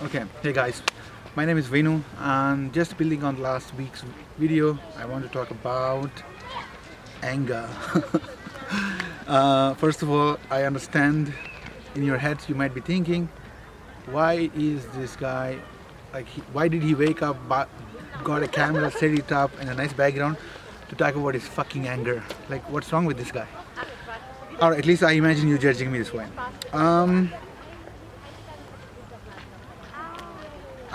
Okay, hey guys, my name is Venu, and just building on last week's video, I want to talk about anger. First of all, I understand in your heads you might be thinking, why is this guy why did he wake up, got a camera, set it up, and a nice background to talk about his fucking anger? Like, what's wrong with this guy? Or at least I imagine you judging me this way.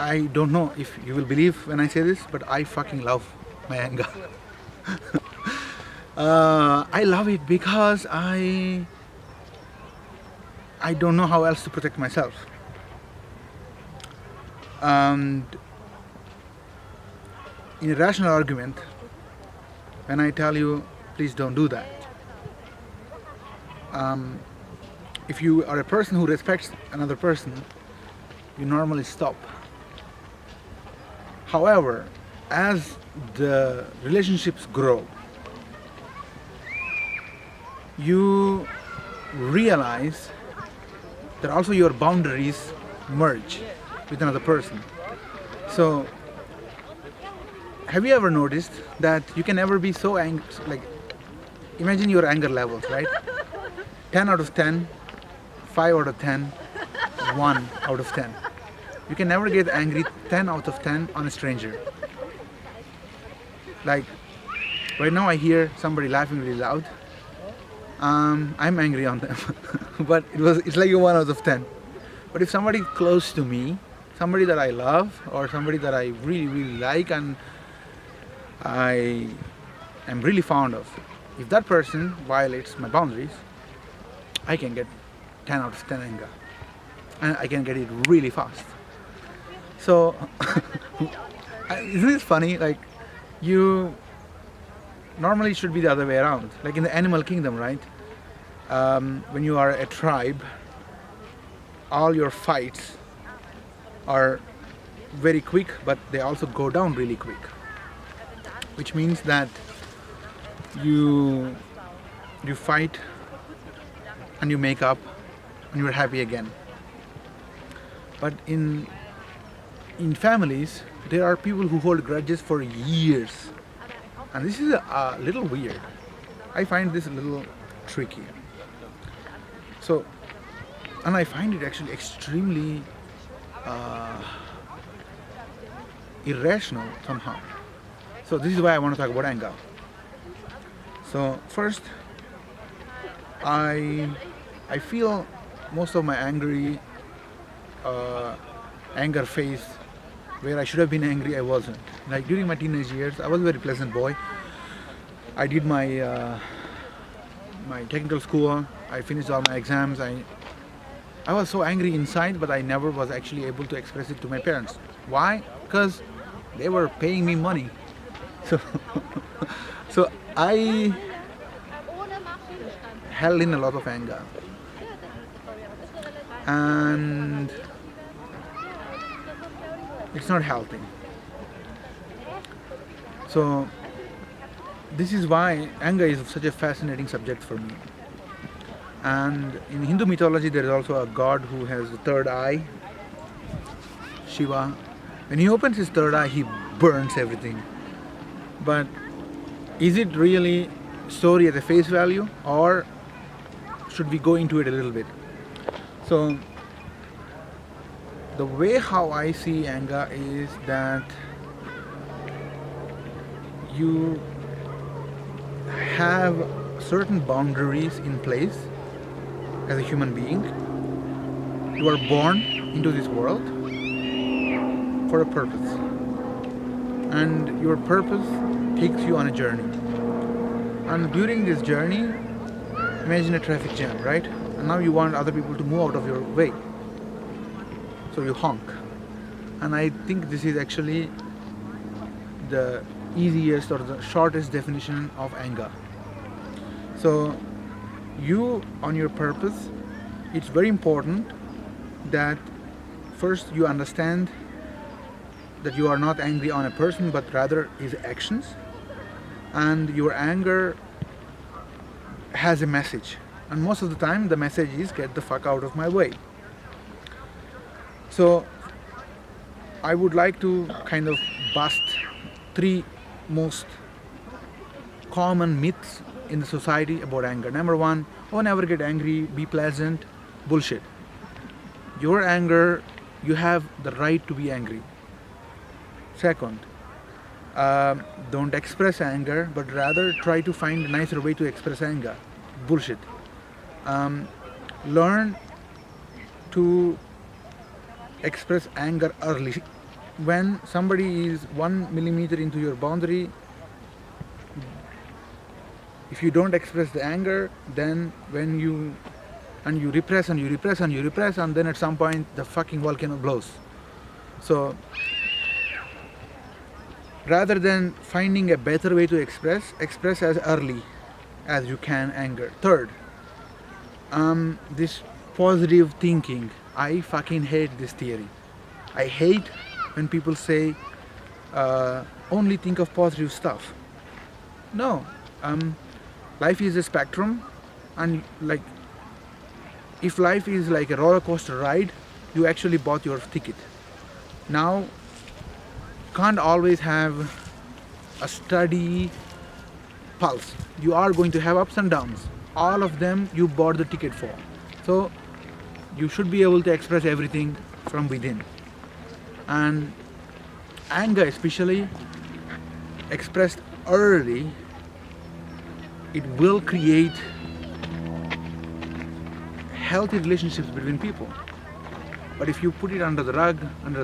I don't know if you will believe when I say this, but I fucking love my anger. I love it because I don't know how else to protect myself. And in a rational argument, when I tell you, please don't do that. If you are a person who respects another person, you normally stop. However, as the relationships grow, you realize that also your boundaries merge with another person. So, have you ever noticed that you can never be so angry? Like, imagine your anger levels, right? 10 out of 10, 5 out of 10, 1 out of 10. You can never get angry 10 out of 10 on a stranger. Like, right now I hear somebody laughing really loud. I'm angry on them. But it's like a 1 out of 10. But if somebody close to me, somebody that I love, or somebody that I really, really like and I am really fond of, if that person violates my boundaries, I can get 10 out of 10 anger. And I can get it really fast. So, isn't this funny? Like, you normally it should be the other way around. Like in the animal kingdom, right? When you are a tribe, all your fights are very quick, but they also go down really quick. Which means that you fight and you make up and you're happy again. But in families, there are people who hold grudges for years. And this is a little weird. I find this a little tricky. So, and I find it actually extremely irrational somehow. So this is why I want to talk about anger. So first, I feel most of my anger phase where I should have been angry, I wasn't. Like during my teenage years, I was a very pleasant boy. I did my my technical school. I finished all my exams. I was so angry inside, but I never was actually able to express it to my parents. Why? Because they were paying me money. So, so I held in a lot of anger. And it's not healthy. So this is why anger is such a fascinating subject for me. And in Hindu mythology there is also a god who has the third eye, Shiva. When he opens his third eye, he burns everything. But is it really story at a face value, or should we go into it a little bit? So the way how I see anger is that you have certain boundaries in place as a human being. You are born into this world for a purpose. And your purpose takes you on a journey. And during this journey, imagine a traffic jam, right? And now you want other people to move out of your way. So you honk. And I think this is actually the easiest or the shortest definition of anger. So you, on your purpose, it's very important that first you understand that you are not angry on a person but rather his actions, and your anger has a message, and most of the time the message is get the fuck out of my way. So I would like to kind of bust three most common myths in the society about anger. Number one, oh, never get angry, be pleasant. Bullshit. Your anger, you have the right to be angry. Second, don't express anger, but rather try to find a nicer way to express anger. Bullshit. Learn to express anger early. When somebody is 1 millimeter into your boundary, if you don't express the anger, then when you repress and you repress and you repress, and then at some point the fucking volcano blows. So rather than finding a better way to express as early as you can anger. Third, this positive thinking. I fucking hate this theory. I hate when people say only think of positive stuff. No, life is a spectrum, and like if life is like a roller coaster ride, you actually bought your ticket. Now, can't always have a steady pulse. You are going to have ups and downs. All of them you bought the ticket for. So you should be able to express everything from within. And anger, especially expressed early, it will create healthy relationships between people. But if you put it under the rug, and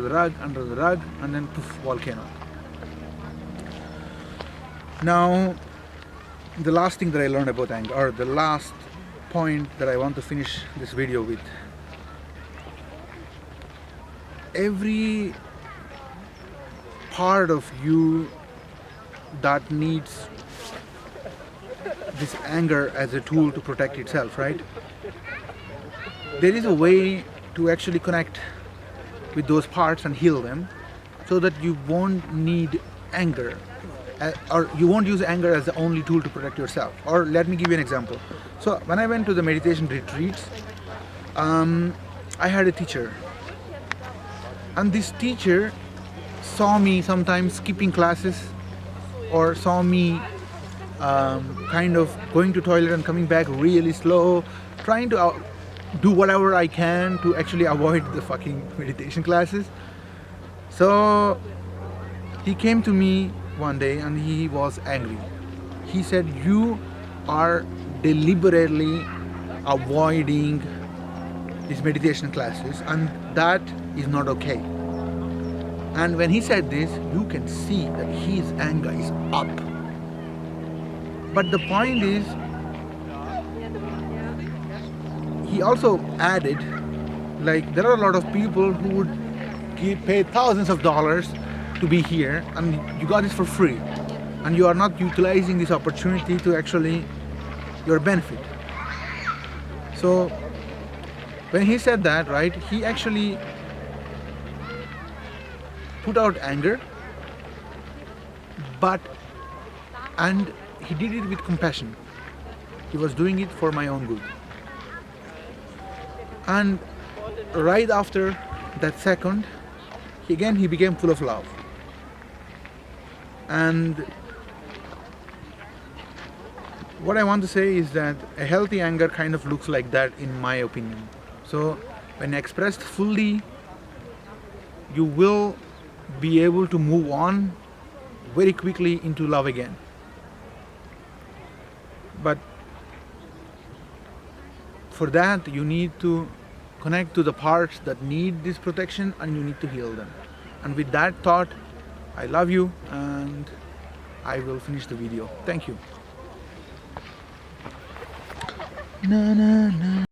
then poof, volcano. Now, the last thing that I learned about anger, or the last point that I want to finish this video with. Every part of you that needs this anger as a tool to protect itself, right? There is a way to actually connect with those parts and heal them, so that you won't need anger, or you won't use anger as the only tool to protect yourself. Or let me give you an example. So when I went to the meditation retreats, I had a teacher, and this teacher saw me sometimes skipping classes, or saw me kind of going to toilet and coming back really slow, trying to do whatever I can to actually avoid the fucking meditation classes. So he came to me one day and he was angry. He said, you are deliberately avoiding these meditation classes, and that is not okay. And when he said this, you can see that his anger is up. But the point is, he also added, like, there are a lot of people who would pay thousands of dollars to be here, and you got this for free, and you are not utilizing this opportunity to actually your benefit. So when he said that, right, he actually put out anger, and he did it with compassion. He was doing it for my own good. And right after that second, he became full of love. And what I want to say is that a healthy anger kind of looks like that, in my opinion. So when expressed fully, you will be able to move on very quickly into love again. But for that, you need to connect to the parts that need this protection, and you need to heal them. And with that thought, I love you, and I will finish the video. Thank you. Na, na, na.